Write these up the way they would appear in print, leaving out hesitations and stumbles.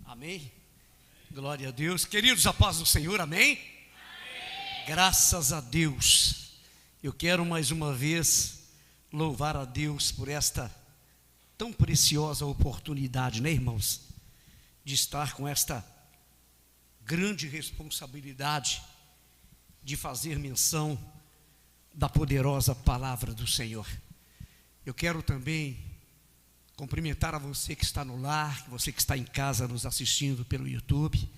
Amém? Glória a Deus. Queridos, a paz do Senhor, amém? Amém? Graças a Deus. Eu quero mais uma vez louvar a Deus por esta tão preciosa oportunidade, né, irmãos? De estar com esta grande responsabilidade de fazer menção da poderosa palavra do Senhor. Eu quero também cumprimentar a você que está no lar, você que está em casa nos assistindo pelo YouTube.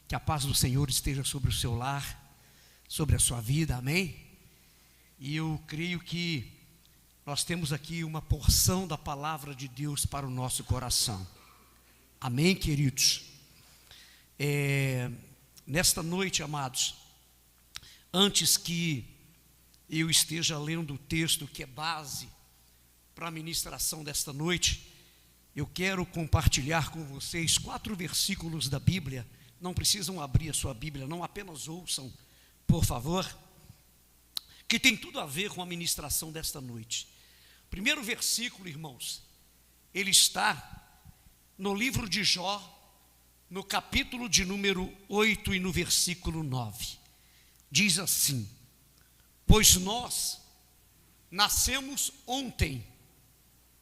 Que a paz do Senhor esteja sobre o seu lar, sobre a sua vida, amém? E eu creio que nós temos aqui uma porção da palavra de Deus para o nosso coração, amém, queridos? Nesta noite, amados, antes que eu esteja lendo o texto que é base para a ministração desta noite, eu quero compartilhar com vocês 4 versículos da Bíblia. Não precisam abrir a sua Bíblia, não, apenas ouçam, por favor, que tem tudo a ver com a ministração desta noite. Primeiro versículo, irmãos, ele está no livro de Jó, no capítulo de número 8 e no versículo 9. Diz assim: pois nós nascemos ontem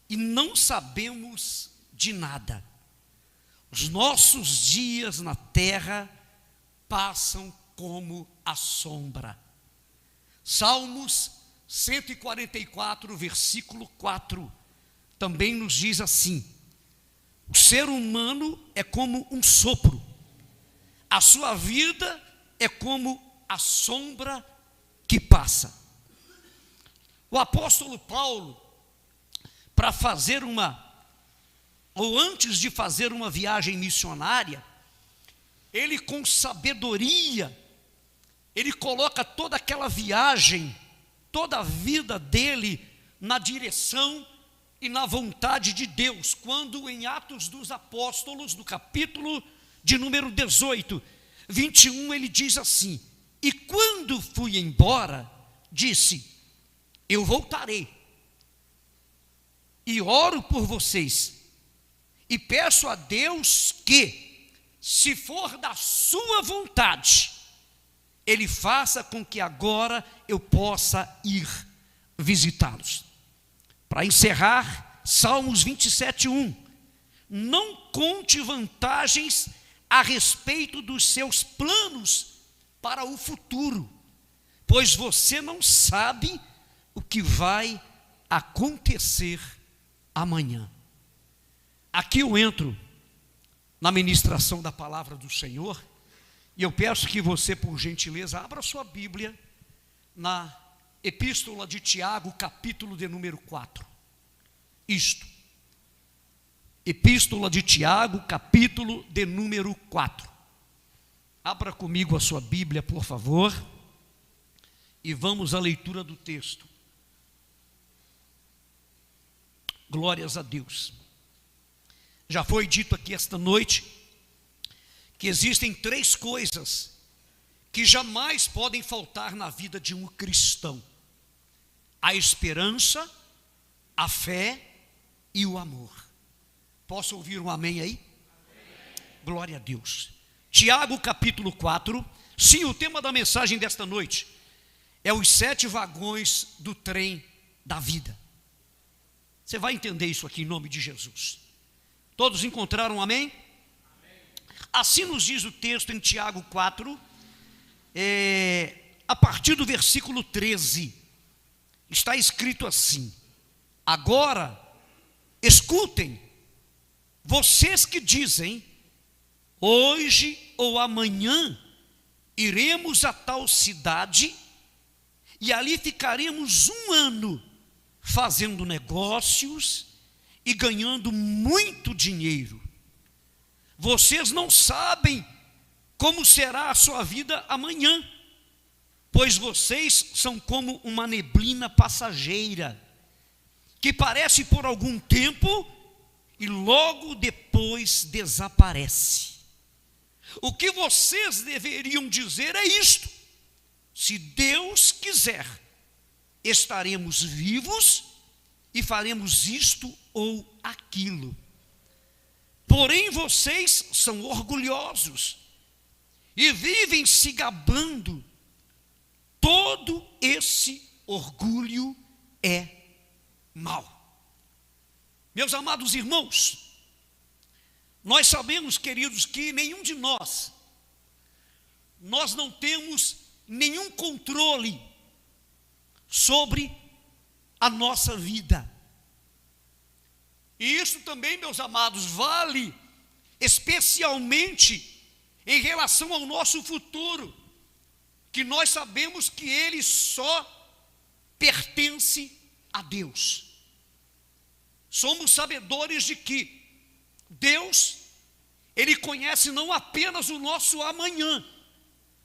e não sabemos de nada. Os nossos dias na terra passam como a sombra. Salmos 144, versículo 4, também nos diz assim: o ser humano é como um sopro, a sua vida é como a sombra que passa. O apóstolo Paulo, para fazer antes de fazer uma viagem missionária, ele com sabedoria, ele coloca toda aquela viagem, toda a vida dele na direção e na vontade de Deus, quando em Atos dos Apóstolos, no capítulo de número 18, 21, ele diz assim: e quando fui embora, disse, eu voltarei, e oro por vocês, e peço a Deus que, se for da sua vontade, Ele faça com que agora eu possa ir visitá-los. Para encerrar, Salmos 27:1, não conte vantagens a respeito dos seus planos para o futuro, pois você não sabe o que vai acontecer amanhã. Aqui eu entro na ministração da palavra do Senhor, e eu peço que você, por gentileza, abra sua Bíblia na Epístola de Tiago, capítulo de número 4. Epístola de Tiago, capítulo de número 4. Abra comigo a sua Bíblia, por favor, e vamos à leitura do texto. Glórias a Deus. Já foi dito aqui esta noite que existem 3 coisas que jamais podem faltar na vida de um cristão: a esperança, a fé e o amor. Posso ouvir um amém aí? Amém. Glória a Deus. Tiago capítulo 4. Sim, o tema da mensagem desta noite é os 7 vagões do trem da vida. Você vai entender isso aqui em nome de Jesus. Todos encontraram amém? Amém. Assim nos diz o texto em Tiago 4, a partir do versículo 13, está escrito assim: agora, escutem, vocês que dizem, hoje ou amanhã iremos a tal cidade e ali ficaremos 1 ano fazendo negócios e ganhando muito dinheiro. Vocês não sabem como será a sua vida amanhã, pois vocês são como uma neblina passageira, que parece por algum tempo e logo depois desaparece. O que vocês deveriam dizer é isto: se Deus quiser, estaremos vivos e faremos isto ou aquilo. porém vocês são orgulhosos e vivem se gabando. Todo esse orgulho é mau. Meus amados irmãos, nós sabemos, queridos, que nenhum de nós não temos nenhum controle sobre a nossa vida. E isso também, meus amados, vale especialmente em relação ao nosso futuro, que nós sabemos que ele só pertence a Deus. Somos sabedores de que Deus, Ele conhece não apenas o nosso amanhã,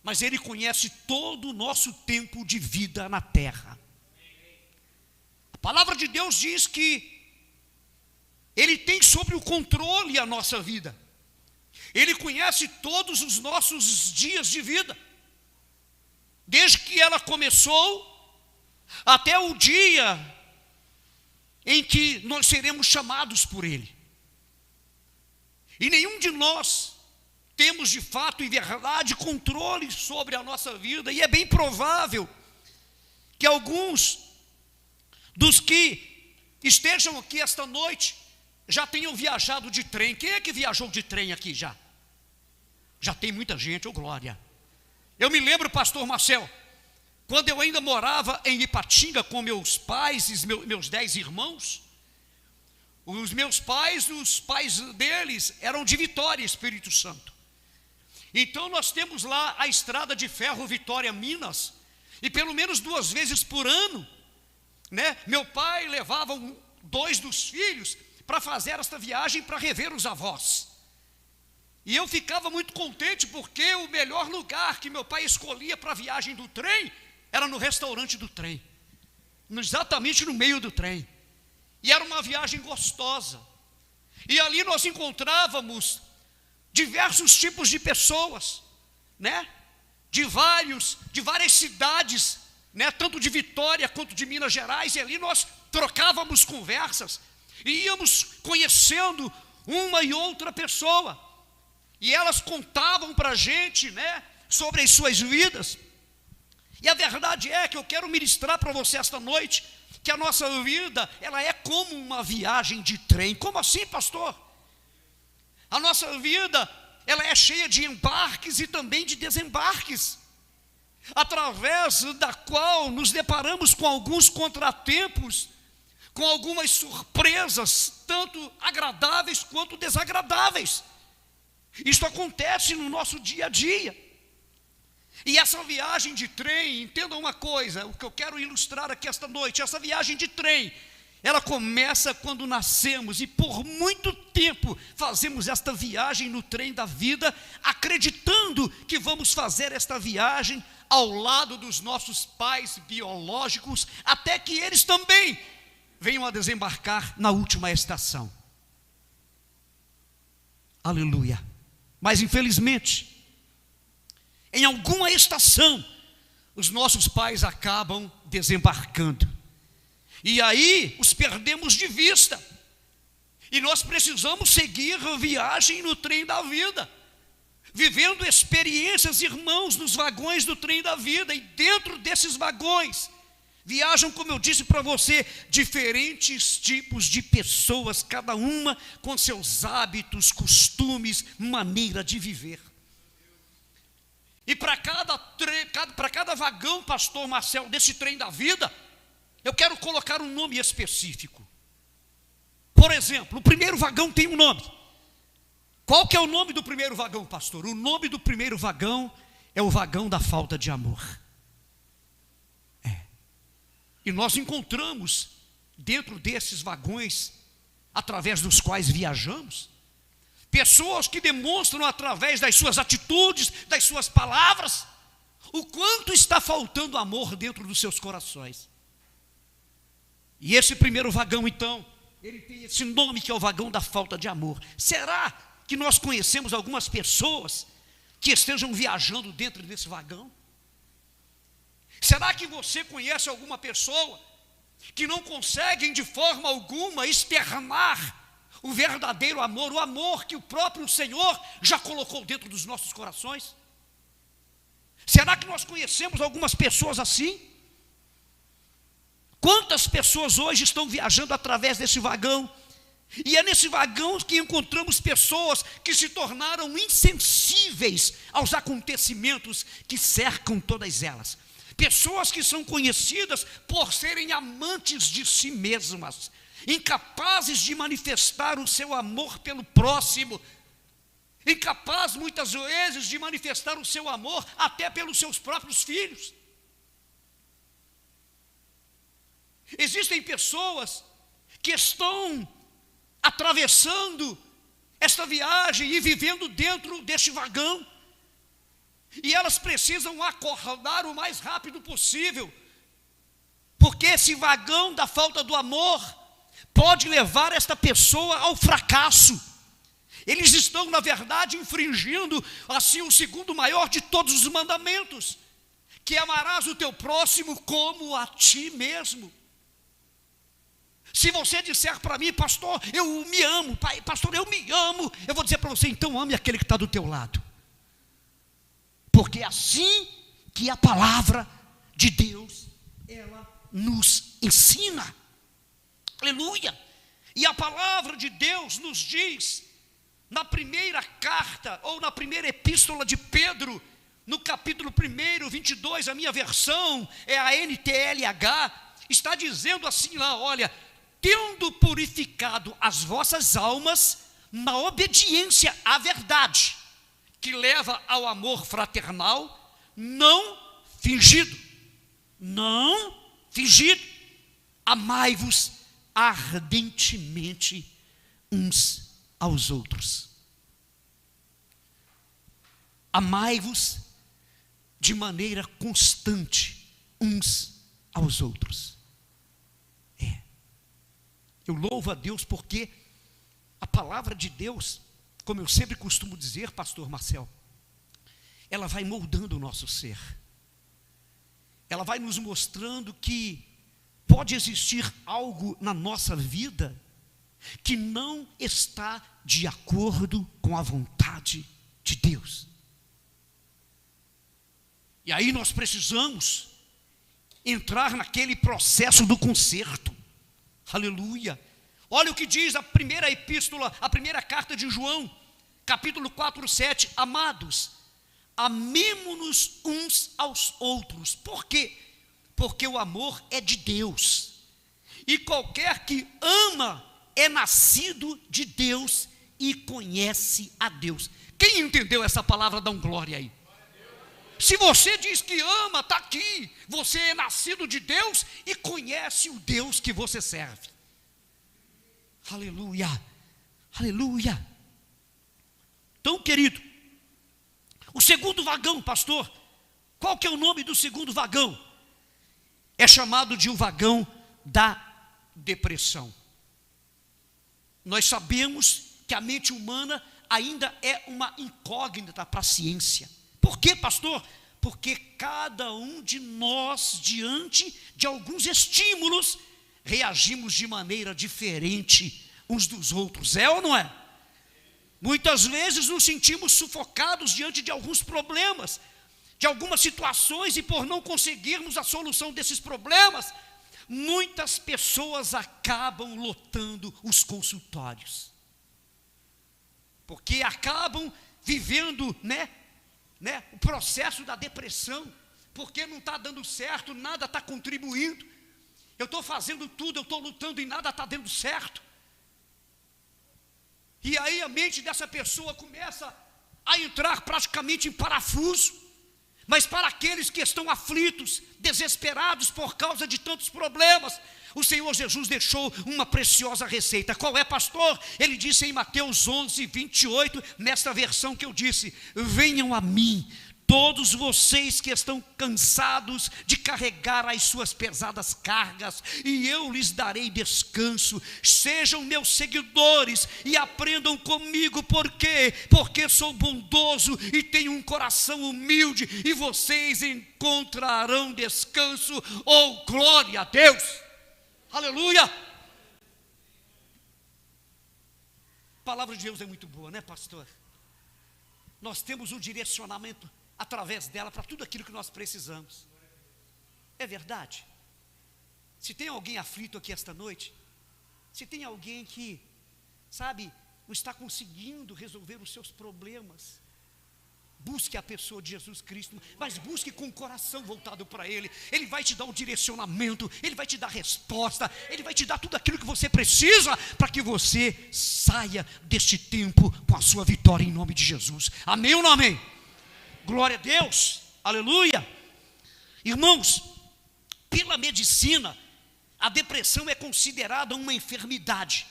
mas Ele conhece todo o nosso tempo de vida na terra. A palavra de Deus diz que Ele tem sob o controle a nossa vida. Ele conhece todos os nossos dias de vida, desde que ela começou até o dia em que nós seremos chamados por Ele. E nenhum de nós temos de fato e verdade controle sobre a nossa vida, e é bem provável que alguns dos que estejam aqui esta noite já tenham viajado de trem. Quem é que viajou de trem aqui já? Já tem muita gente, ô glória. Eu me lembro, pastor Marcel, quando eu ainda morava em Ipatinga com meus pais e meus 10 irmãos, os meus pais, os pais deles eram de Vitória, Espírito Santo. Então nós temos lá a estrada de ferro Vitória, Minas, e pelo menos 2 vezes por ano, meu pai levava 2 dos filhos para fazer esta viagem para rever os avós. E eu ficava muito contente, porque o melhor lugar que meu pai escolhia para a viagem do trem era no restaurante do trem, exatamente no meio do trem. E era uma viagem gostosa. E ali nós encontrávamos diversos tipos de pessoas, de várias cidades, tanto de Vitória quanto de Minas Gerais. E ali nós trocávamos conversas e íamos conhecendo uma e outra pessoa. E elas contavam para a gente, sobre as suas vidas. E a verdade é que eu quero ministrar para você esta noite que a nossa vida, ela é como uma viagem de trem. Como assim, pastor? A nossa vida, ela é cheia de embarques e também de desembarques, através da qual nos deparamos com alguns contratempos, com algumas surpresas, tanto agradáveis quanto desagradáveis. Isto acontece no nosso dia a dia. E essa viagem de trem, entenda uma coisa, o que eu quero ilustrar aqui esta noite, essa viagem de trem, ela começa quando nascemos, e por muito tempo fazemos esta viagem no trem da vida, acreditando que vamos fazer esta viagem ao lado dos nossos pais biológicos, até que eles também venham a desembarcar na última estação. Aleluia. Mas infelizmente, em alguma estação, os nossos pais acabam desembarcando, e aí os perdemos de vista, e nós precisamos seguir a viagem no trem da vida, vivendo experiências, irmãos, nos vagões do trem da vida. E dentro desses vagões viajam, como eu disse para você, diferentes tipos de pessoas, cada uma com seus hábitos, costumes, maneira de viver. E para cada vagão, pastor Marcel, desse trem da vida, eu quero colocar um nome específico. Por exemplo, o primeiro vagão tem um nome. Qual que é o nome do primeiro vagão, pastor? O nome do primeiro vagão é o vagão da falta de amor. E nós encontramos dentro desses vagões, através dos quais viajamos, pessoas que demonstram através das suas atitudes, das suas palavras, o quanto está faltando amor dentro dos seus corações. E esse primeiro vagão, então, ele tem esse nome, que é o vagão da falta de amor. Será que nós conhecemos algumas pessoas que estejam viajando dentro desse vagão? Será que você conhece alguma pessoa que não conseguem de forma alguma externar O verdadeiro amor, o amor que o próprio Senhor já colocou dentro dos nossos corações? Será que nós conhecemos algumas pessoas assim? Quantas pessoas hoje estão viajando através desse vagão? E é nesse vagão que encontramos pessoas que se tornaram insensíveis aos acontecimentos que cercam todas elas. Pessoas que são conhecidas por serem amantes de si mesmas, incapazes de manifestar o seu amor pelo próximo, incapazes muitas vezes de manifestar o seu amor até pelos seus próprios filhos. Existem pessoas que estão atravessando esta viagem e vivendo dentro deste vagão, e elas precisam acordar o mais rápido possível, porque esse vagão da falta do amor pode levar esta pessoa ao fracasso. Eles estão, na verdade, infringindo assim o segundo maior de todos os mandamentos, que é: amarás o teu próximo como a ti mesmo. Se você disser para mim: pastor, eu me amo, pastor, eu me amo, eu vou dizer para você: então ame aquele que está do teu lado, porque é assim que a palavra de Deus, ela nos ensina. Aleluia! E a palavra de Deus nos diz, na primeira carta, ou na primeira epístola de Pedro, no capítulo 1, 22, a minha versão é a NTLH, está dizendo assim lá: olha, tendo purificado as vossas almas na obediência à verdade, que leva ao amor fraternal, não fingido, amai-vos ardentemente uns aos outros. Amai-vos de maneira constante uns aos outros. Eu louvo a Deus porque a palavra de Deus, como eu sempre costumo dizer, pastor Marcel, ela vai moldando o nosso ser. Ela vai nos mostrando que pode existir algo na nossa vida que não está de acordo com a vontade de Deus. E aí nós precisamos entrar naquele processo do conserto. Aleluia! Olha o que diz a primeira epístola, a primeira carta de João, capítulo 4, 7. Amados, amemo-nos uns aos outros. Por quê? Porque o amor é de Deus, e qualquer que ama é nascido de Deus e conhece a Deus. Quem entendeu essa palavra, dá um glória aí. Se você diz que ama, está aqui. Você é nascido de Deus e conhece o Deus que você serve. Aleluia, aleluia. Então, querido, o segundo vagão, pastor, qual que é o nome do segundo vagão? É chamado de o vagão da depressão. Nós sabemos que a mente humana ainda é uma incógnita para a ciência. Por quê, pastor? Porque cada um de nós, diante de alguns estímulos, reagimos de maneira diferente uns dos outros. É ou não é? Muitas vezes nos sentimos sufocados diante de alguns problemas, de algumas situações, e por não conseguirmos a solução desses problemas, muitas pessoas acabam lotando os consultórios, porque acabam vivendo, o processo da depressão, porque não está dando certo, nada está contribuindo. Eu estou fazendo tudo, eu estou lutando e nada está dando certo. E aí a mente dessa pessoa começa a entrar praticamente em parafuso. Mas para aqueles que estão aflitos, desesperados por causa de tantos problemas, o Senhor Jesus deixou uma preciosa receita. Qual é, pastor? Ele disse em Mateus 11, 28, nesta versão que eu disse: venham a mim, todos vocês que estão cansados de carregar as suas pesadas cargas, e eu lhes darei descanso. Sejam meus seguidores e aprendam comigo. Por quê? Porque sou bondoso e tenho um coração humilde, e vocês encontrarão descanso. Oh, glória a Deus! Aleluia! palavra de Deus é muito boa, né, pastor? Nós temos um direcionamento através dela para tudo aquilo que nós precisamos. É verdade? Se tem alguém aflito aqui esta noite, se tem alguém que, sabe, não está conseguindo resolver os seus problemas, busque a pessoa de Jesus Cristo, mas busque com o coração voltado para Ele. Ele vai te dar um direcionamento, Ele vai te dar resposta, Ele vai te dar tudo aquilo que você precisa, para que você saia deste tempo com a sua vitória em nome de Jesus. Amém ou não amém? Glória a Deus, aleluia. Irmãos, pela medicina, a depressão é considerada uma enfermidade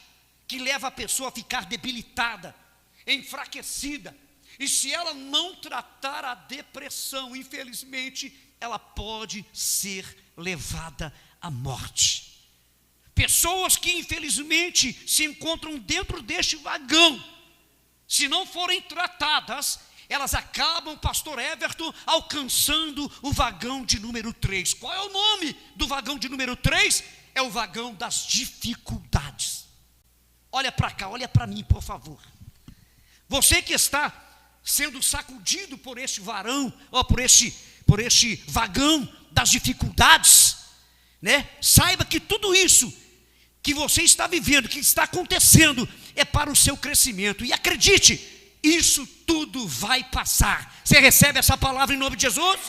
que leva a pessoa a ficar debilitada, enfraquecida. E se ela não tratar a depressão, infelizmente, ela pode ser levada à morte. Pessoas que infelizmente se encontram dentro deste vagão, se não forem tratadas, elas acabam, pastor Everton, alcançando o vagão de número 3. Qual é o nome do vagão de número 3? É o vagão das dificuldades. Olha para cá, olha para mim, por favor. Você que está sendo sacudido por este varão, ou por este vagão das dificuldades, né? Saiba que tudo isso que você está vivendo, que está acontecendo, é para o seu crescimento. E acredite, isso tudo vai passar. Você recebe essa palavra em nome de Jesus?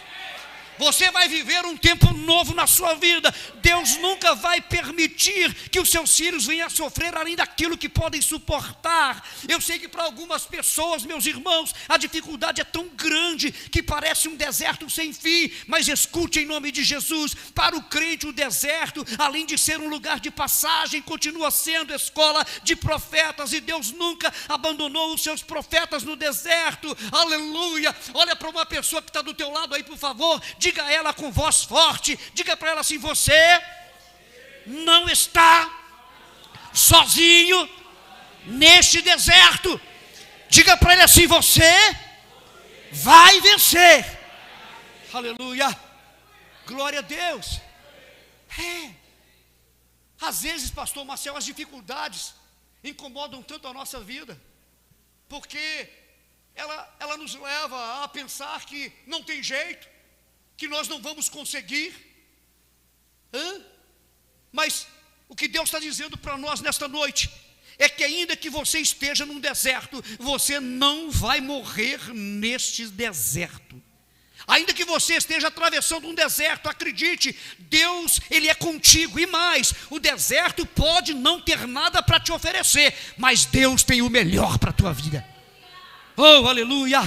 Você vai viver um tempo novo na sua vida. Deus nunca vai permitir que os seus filhos venham a sofrer além daquilo que podem suportar. Eu sei que para algumas pessoas, meus irmãos, a dificuldade é tão grande que parece um deserto sem fim. Mas escute em nome de Jesus, para o crente o deserto, além de ser um lugar de passagem, continua sendo escola de profetas. E Deus nunca abandonou os seus profetas no deserto. Aleluia. Olha para uma pessoa que está do teu lado aí, por favor. Diga a ela com voz forte, diga para ela assim: você não está sozinho neste deserto. Diga para ele assim: você vai vencer. Aleluia, glória a Deus. Às vezes, pastor Marcel, as dificuldades incomodam tanto a nossa vida, porque ela nos leva a pensar que não tem jeito, que nós não vamos conseguir. Mas o que Deus está dizendo para nós nesta noite é que ainda que você esteja num deserto, você não vai morrer neste deserto. Ainda que você esteja atravessando um deserto, acredite, Deus, Ele é contigo. E mais, o deserto pode não ter nada para te oferecer, mas Deus tem o melhor para a tua vida. Oh, aleluia.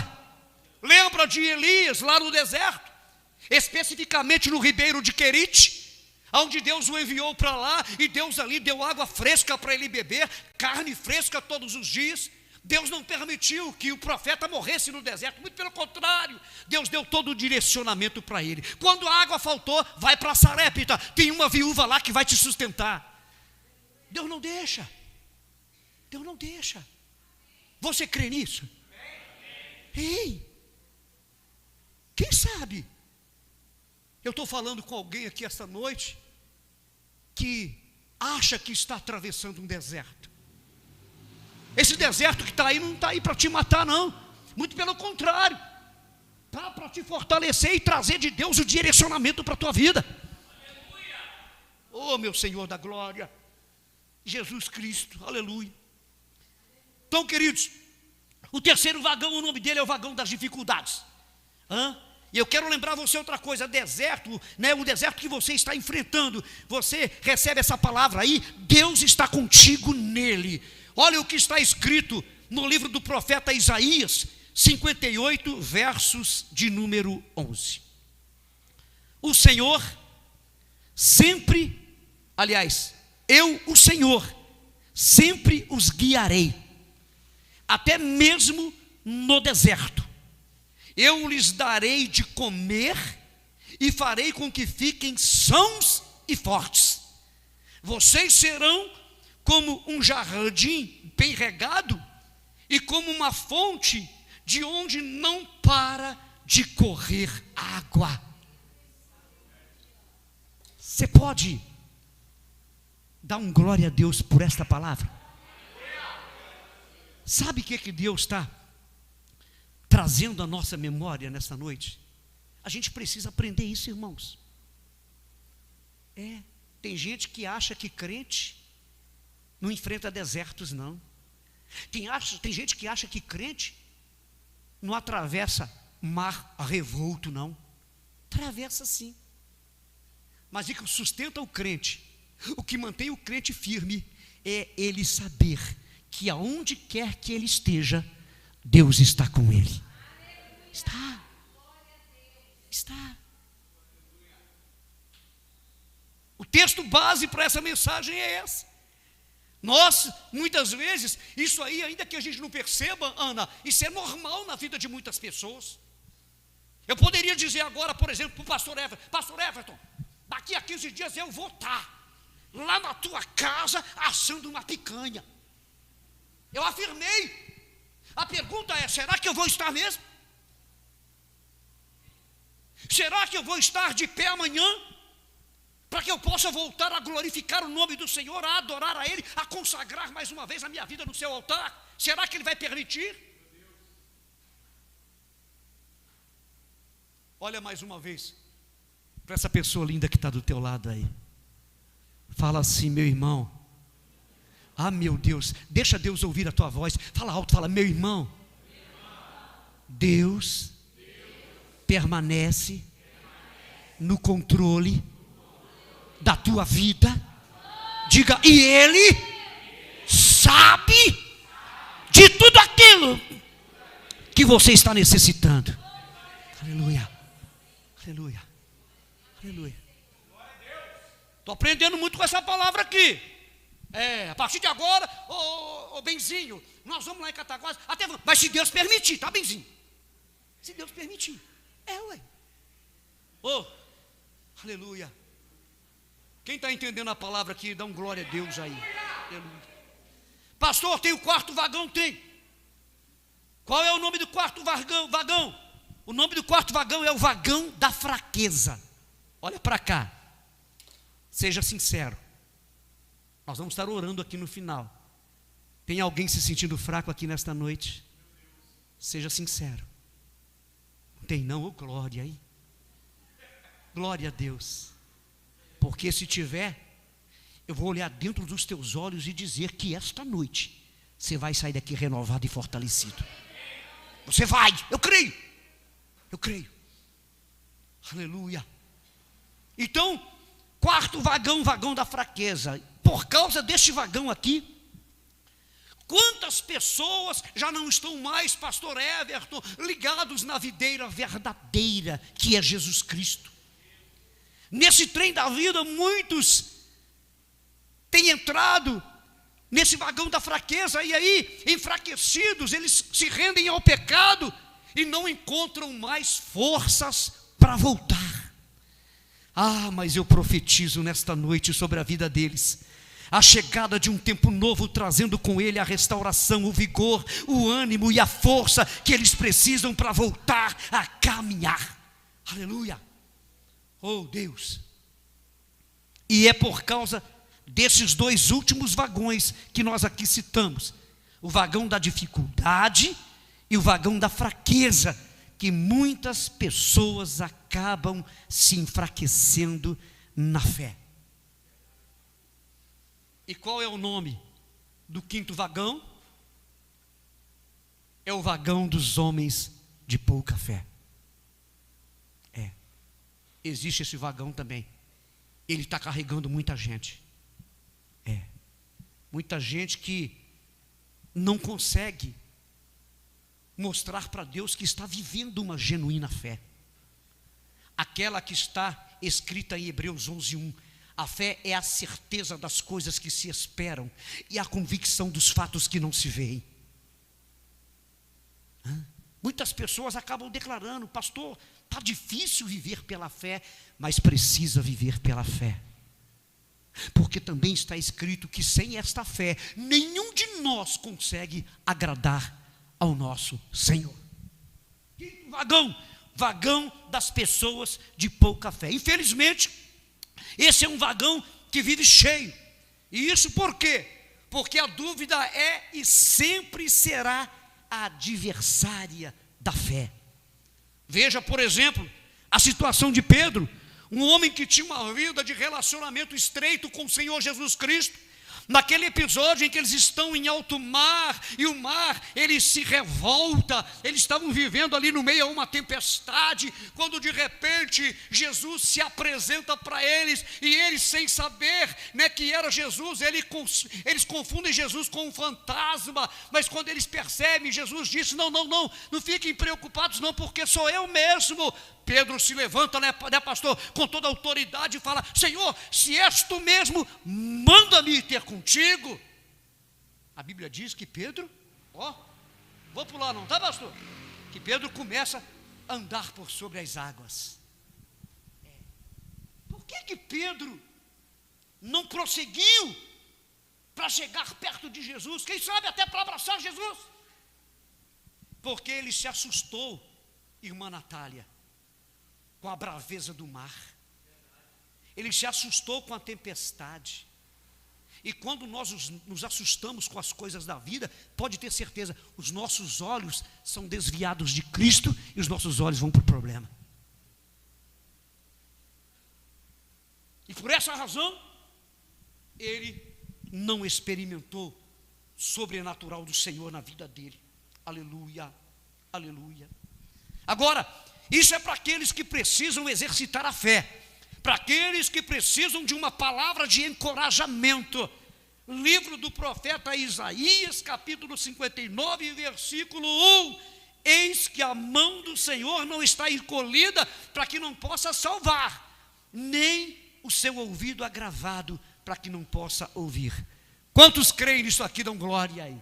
Lembra de Elias lá no deserto? Especificamente no ribeiro de Querite, onde Deus o enviou para lá, e Deus ali deu água fresca para ele beber, carne fresca todos os dias. Deus não permitiu que o profeta morresse no deserto, muito pelo contrário, Deus deu todo o direcionamento para ele. Quando a água faltou, vai para Sarepta, tem uma viúva lá que vai te sustentar. Deus não deixa, Deus não deixa. Você crê nisso? Ei, quem sabe eu estou falando com alguém aqui esta noite que acha que está atravessando um deserto. Esse deserto que está aí não está aí para te matar, não. Muito pelo contrário, está para te fortalecer e trazer de Deus o direcionamento para a tua vida. Oh, meu Senhor da glória, Jesus Cristo, aleluia. Então, queridos, o terceiro vagão, o nome dele é o vagão das dificuldades. E eu quero lembrar você outra coisa: deserto, né, o deserto que você está enfrentando, você recebe essa palavra aí, Deus está contigo nele. Olha o que está escrito no livro do profeta Isaías 58, versos de número 11. O Senhor sempre, aliás, eu, o Senhor, sempre os guiarei, até mesmo no deserto. Eu lhes darei de comer e farei com que fiquem sãos e fortes. Vocês serão como um jardim bem regado e como uma fonte de onde não para de correr água. Você pode dar um glória a Deus por esta palavra? Sabe o que Deus está trazendo à nossa memória nessa noite? A gente precisa aprender isso, irmãos. Tem gente que acha que crente não enfrenta desertos, não. Tem gente que acha que crente não atravessa mar revolto, não. Atravessa sim. Mas o que sustenta o crente, o que mantém o crente firme, é ele saber que aonde quer que ele esteja, Deus está com ele. Está. O texto base para essa mensagem é essa. Nós, muitas vezes, isso aí, ainda que a gente não perceba, Ana, isso é normal na vida de muitas pessoas. Eu poderia dizer agora, por exemplo, para o pastor Everton, daqui a 15 dias eu vou estar lá na tua casa assando uma picanha. Eu afirmei. A pergunta é, será que eu vou estar mesmo? Será que eu vou estar de pé amanhã? Para que eu possa voltar a glorificar o nome do Senhor, a adorar a Ele, a consagrar mais uma vez a minha vida no seu altar? Será que Ele vai permitir? Olha mais uma vez para essa pessoa linda que está do teu lado aí. Fala assim, meu irmão. Ah, meu Deus, deixa Deus ouvir a tua voz. Fala alto, fala, meu irmão. Deus permanece no controle da tua vida. Diga, e Ele sabe de tudo aquilo que você está necessitando. Aleluia, aleluia, aleluia. Estou aprendendo muito com essa palavra aqui. A partir de agora, ô Benzinho, nós vamos lá em Cataguases, até vamos, mas se Deus permitir, tá, Benzinho? Se Deus permitir. Ué. Aleluia. Quem está entendendo a palavra aqui, dá um glória a Deus aí. Aleluia. Pastor, tem o quarto vagão? Tem. Qual é o nome do quarto vagão? O nome do quarto vagão é o vagão da fraqueza. Olha para cá. Seja sincero. Nós vamos estar orando aqui no final. Tem alguém se sentindo fraco aqui nesta noite? Seja sincero. Não tem não? Oh, glória aí. Glória a Deus. Porque se tiver, eu vou olhar dentro dos teus olhos e dizer que esta noite você vai sair daqui renovado e fortalecido. Você vai, eu creio. Eu creio. Aleluia. Então, quarto vagão, vagão da fraqueza. Por causa deste vagão aqui, quantas pessoas já não estão mais, pastor Everton, ligados na videira verdadeira, que é Jesus Cristo? Nesse trem da vida, muitos têm entrado nesse vagão da fraqueza, e aí, enfraquecidos, eles se rendem ao pecado e não encontram mais forças para voltar. Ah, mas eu profetizo nesta noite sobre a vida deles, a chegada de um tempo novo, trazendo com ele a restauração, o vigor, o ânimo e a força que eles precisam para voltar a caminhar. Aleluia. Oh Deus. E é por causa desses dois últimos vagões que nós aqui citamos, o vagão da dificuldade e o vagão da fraqueza, que muitas pessoas acabam se enfraquecendo na fé. E qual é o nome do quinto vagão? É o vagão dos homens de pouca fé. Existe esse vagão também. Ele está carregando muita gente. Muita gente que não consegue mostrar para Deus que está vivendo uma genuína fé. Aquela que está escrita em Hebreus 11:1. A fé é a certeza das coisas que se esperam e a convicção dos fatos que não se veem. Muitas pessoas acabam declarando, pastor, está difícil viver pela fé, mas precisa viver pela fé. Porque também está escrito que sem esta fé, nenhum de nós consegue agradar ao nosso Senhor. Vagão das pessoas de pouca fé. Infelizmente, esse é um vagão que vive cheio. E isso por quê? porque a dúvida é e sempre será a adversária da fé. Veja, por exemplo, a situação de Pedro, um homem que tinha uma vida de relacionamento estreito com o Senhor Jesus Cristo. Naquele episódio em que eles estão em alto mar, e o mar, ele se revolta, eles estavam vivendo ali no meio a uma tempestade, quando de repente Jesus se apresenta para eles, e eles sem saber, né, que era Jesus, eles confundem Jesus com um fantasma, mas quando eles percebem, Jesus disse, não fiquem preocupados não, porque sou eu mesmo. Pedro se levanta, né, pastor, com toda a autoridade e fala, Senhor, se és tu mesmo, manda-me ter contigo. A Bíblia diz que Pedro, vou pular não, tá, pastor? Que Pedro começa a andar por sobre as águas. Por que Pedro não prosseguiu para chegar perto de Jesus? Quem sabe até para abraçar Jesus? Porque ele se assustou, irmã Natália, com a braveza do mar. Ele se assustou com a tempestade. E quando nós nos assustamos com as coisas da vida, pode ter certeza, os nossos olhos são desviados de Cristo e os nossos olhos vão para o problema. E por essa razão, ele não experimentou o sobrenatural do Senhor na vida dele. Aleluia, aleluia. Agora, isso é para aqueles que precisam exercitar a fé, para aqueles que precisam de uma palavra de encorajamento. Livro do profeta Isaías, capítulo 59, versículo 1. Eis que a mão do Senhor não está encolhida para que não possa salvar, nem o seu ouvido agravado para que não possa ouvir. Quantos creem nisso aqui, dão glória aí?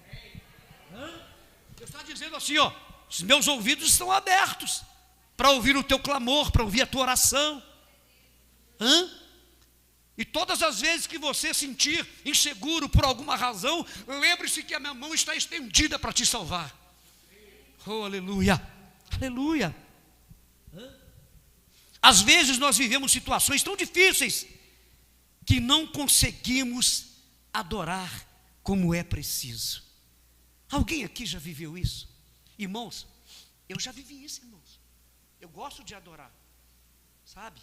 Deus está dizendo assim, os meus ouvidos estão abertos para ouvir o teu clamor, para ouvir a tua oração. E todas as vezes que você sentir inseguro por alguma razão, lembre-se que a minha mão está estendida para te salvar. Oh, aleluia, aleluia. Às vezes nós vivemos situações tão difíceis que não conseguimos adorar como é preciso. Alguém aqui já viveu isso? Irmãos, eu já vivi isso, irmãos. Eu gosto de adorar, sabe?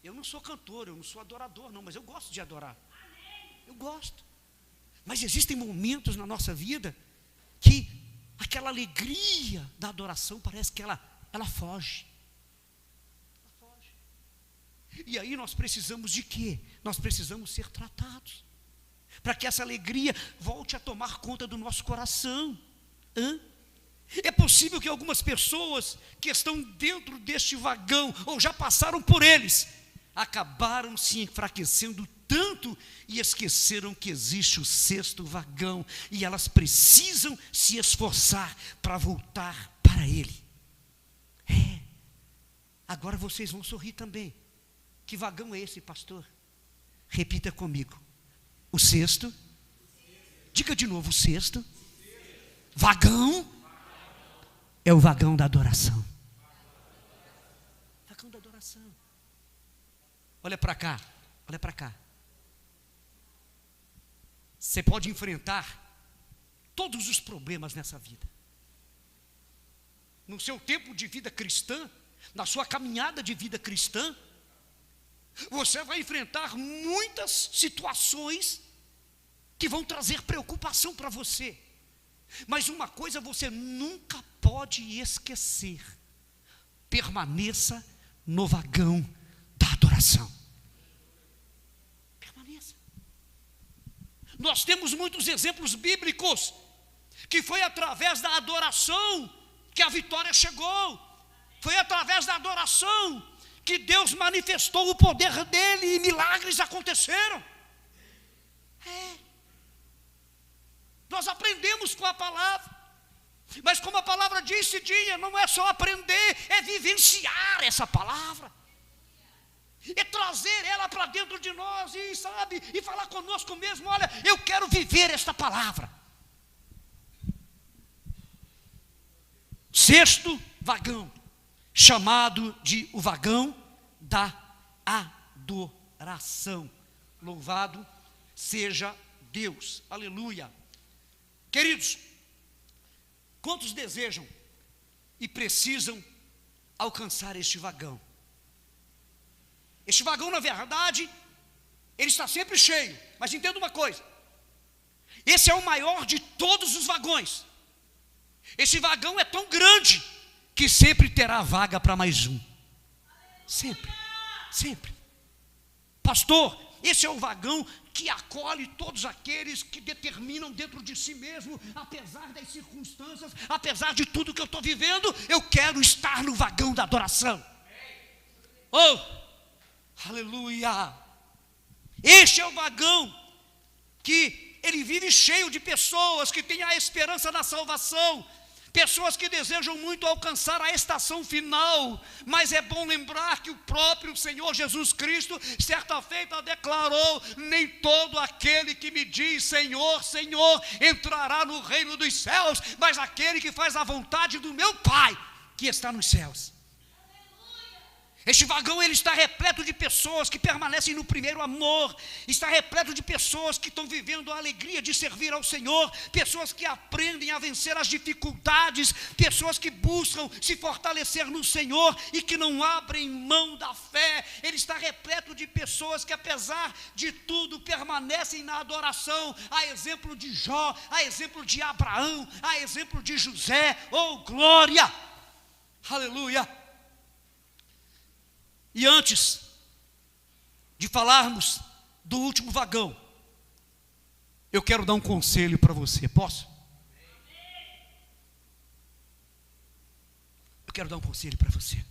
Eu não sou cantor, eu não sou adorador não, mas eu gosto de adorar. Eu gosto. Mas existem momentos na nossa vida que aquela alegria da adoração parece que ela foge. Ela foge. E aí nós precisamos de quê? Nós precisamos ser tratados, para que essa alegria volte a tomar conta do nosso coração. É possível que algumas pessoas que estão dentro deste vagão, ou já passaram por eles, acabaram se enfraquecendo tanto e esqueceram que existe o sexto vagão, e elas precisam se esforçar para voltar para ele. Agora vocês vão sorrir também. Que vagão é esse, pastor? Repita comigo. O sexto. Diga de novo, o sexto vagão é o vagão da adoração. Vagão da adoração. Olha para cá, olha para cá. Você pode enfrentar todos os problemas nessa vida. No seu tempo de vida cristã, na sua caminhada de vida cristã, você vai enfrentar muitas situações que vão trazer preocupação para você. Mas uma coisa você nunca pode esquecer: permaneça no vagão da adoração. Permaneça. Nós temos muitos exemplos bíblicos que foi através da adoração que a vitória chegou. Foi através da adoração que Deus manifestou o poder dele e milagres aconteceram. Nós aprendemos com a palavra, mas como a palavra disse, não é só aprender, é vivenciar essa palavra, é trazer ela para dentro de nós e, sabe, e falar conosco mesmo: olha, eu quero viver esta palavra. Sexto vagão, chamado de o vagão da adoração. Louvado seja Deus, aleluia. Queridos, quantos desejam e precisam alcançar este vagão? Este vagão, na verdade, ele está sempre cheio, mas entenda uma coisa: esse é o maior de todos os vagões. Esse vagão é tão grande que sempre terá vaga para mais um. Sempre, sempre. Pastor, esse é o vagão que acolhe todos aqueles que determinam dentro de si mesmo, apesar das circunstâncias, apesar de tudo que eu estou vivendo, eu quero estar no vagão da adoração. Oh, aleluia! Este é o vagão que ele vive cheio de pessoas que têm a esperança da salvação, pessoas que desejam muito alcançar a estação final, mas é bom lembrar que o próprio Senhor Jesus Cristo, certa feita, declarou: nem todo aquele que me diz Senhor, Senhor, entrará no reino dos céus, mas aquele que faz a vontade do meu Pai, que está nos céus. Este vagão, ele está repleto de pessoas que permanecem no primeiro amor, está repleto de pessoas que estão vivendo a alegria de servir ao Senhor, pessoas que aprendem a vencer as dificuldades, pessoas que buscam se fortalecer no Senhor e que não abrem mão da fé. Ele está repleto de pessoas que, apesar de tudo, permanecem na adoração, a exemplo de Jó, a exemplo de Abraão, a exemplo de José. Oh, glória! Aleluia! E antes de falarmos do último vagão, eu quero dar um conselho para você, posso? Eu quero dar um conselho para você.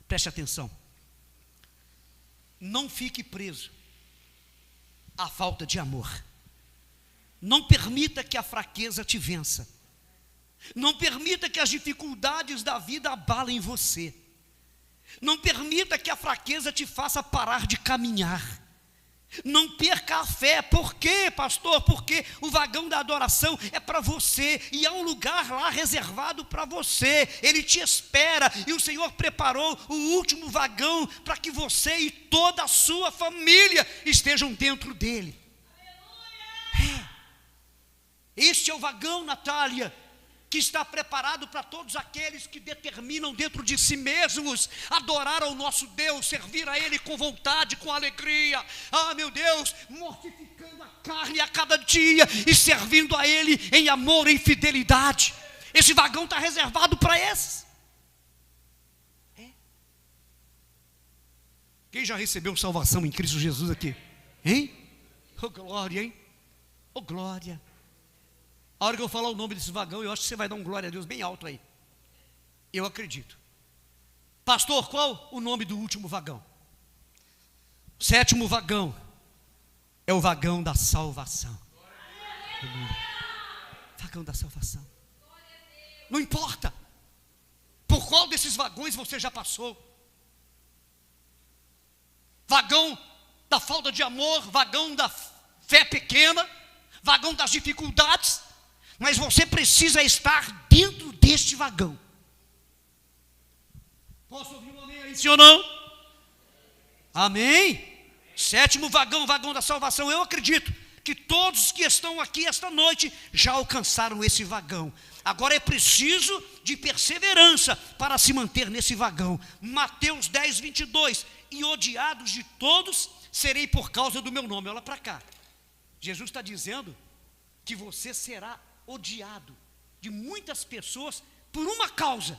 Preste atenção. Não fique preso à falta de amor. Não permita que a fraqueza te vença. Não permita que as dificuldades da vida abalem você. Não permita que a fraqueza te faça parar de caminhar. Não perca a fé. Por quê, pastor? Porque o vagão da adoração é para você, e há um lugar lá reservado para você. Ele te espera, e o Senhor preparou o último vagão para que você e toda a sua família estejam dentro dele. Este é o vagão, Natália, que está preparado para todos aqueles que determinam dentro de si mesmos adorar ao nosso Deus, servir a Ele com vontade, com alegria. Ah, meu Deus, mortificando a carne a cada dia e servindo a Ele em amor, em fidelidade. Esse vagão está reservado para esses. Quem já recebeu salvação em Cristo Jesus aqui? Hein? Oh, glória, hein? Oh, glória. A hora que eu falar o nome desse vagão, eu acho que você vai dar um glória a Deus bem alto aí. Eu acredito. Pastor, qual o nome do último vagão? O sétimo vagão é o vagão da salvação. Vagão da salvação. Não importa por qual desses vagões você já passou. Vagão da falta de amor, vagão da fé pequena, vagão das dificuldades. Mas você precisa estar dentro deste vagão. Posso ouvir um amém aí, sim ou não? Amém? Sétimo vagão, vagão da salvação. Eu acredito que todos que estão aqui esta noite já alcançaram esse vagão. Agora é preciso de perseverança para se manter nesse vagão. Mateus 10, 22. E odiados de todos serei por causa do meu nome. Olha para cá. Jesus está dizendo que você será odiado de muitas pessoas por uma causa,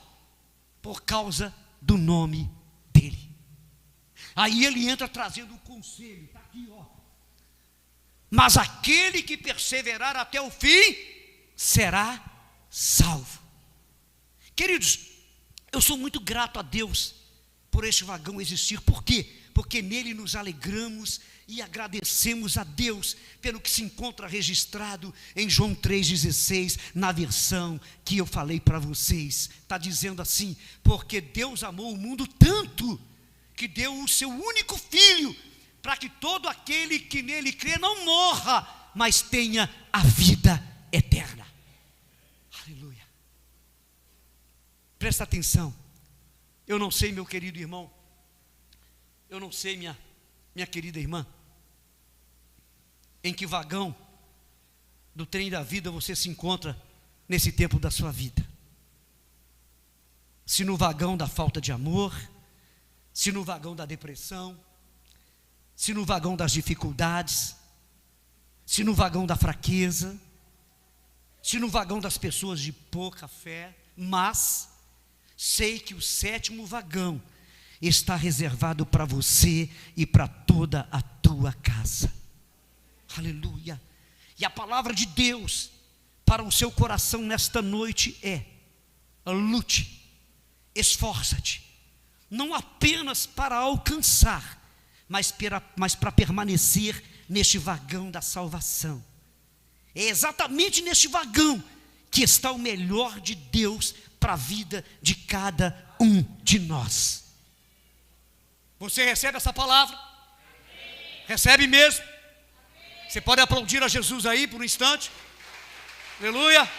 por causa do nome dele. Aí ele entra trazendo um conselho, está aqui, ó. Mas aquele que perseverar até o fim será salvo. Queridos, eu sou muito grato a Deus por este vagão existir. Por quê? Porque nele nos alegramos e agradecemos a Deus pelo que se encontra registrado em João 3,16, na versão que eu falei para vocês. Está dizendo assim: porque Deus amou o mundo tanto, que deu o seu único Filho, para que todo aquele que nele crê não morra, mas tenha a vida eterna. Aleluia. Presta atenção. Eu não sei, meu querido irmão, eu não sei, minha querida irmã, em que vagão do trem da vida você se encontra nesse tempo da sua vida. Se no vagão da falta de amor, se no vagão da depressão, se no vagão das dificuldades, se no vagão da fraqueza, se no vagão das pessoas de pouca fé, mas sei que o 7º vagão está reservado para você e para toda a tua casa. Aleluia. E a palavra de Deus para o seu coração nesta noite é: lute, esforça-te, não apenas para alcançar, mas para permanecer neste vagão da salvação. É exatamente neste vagão que está o melhor de Deus para a vida de cada um de nós. Você recebe essa palavra? Recebe mesmo? Você pode aplaudir a Jesus aí por um instante? Aleluia!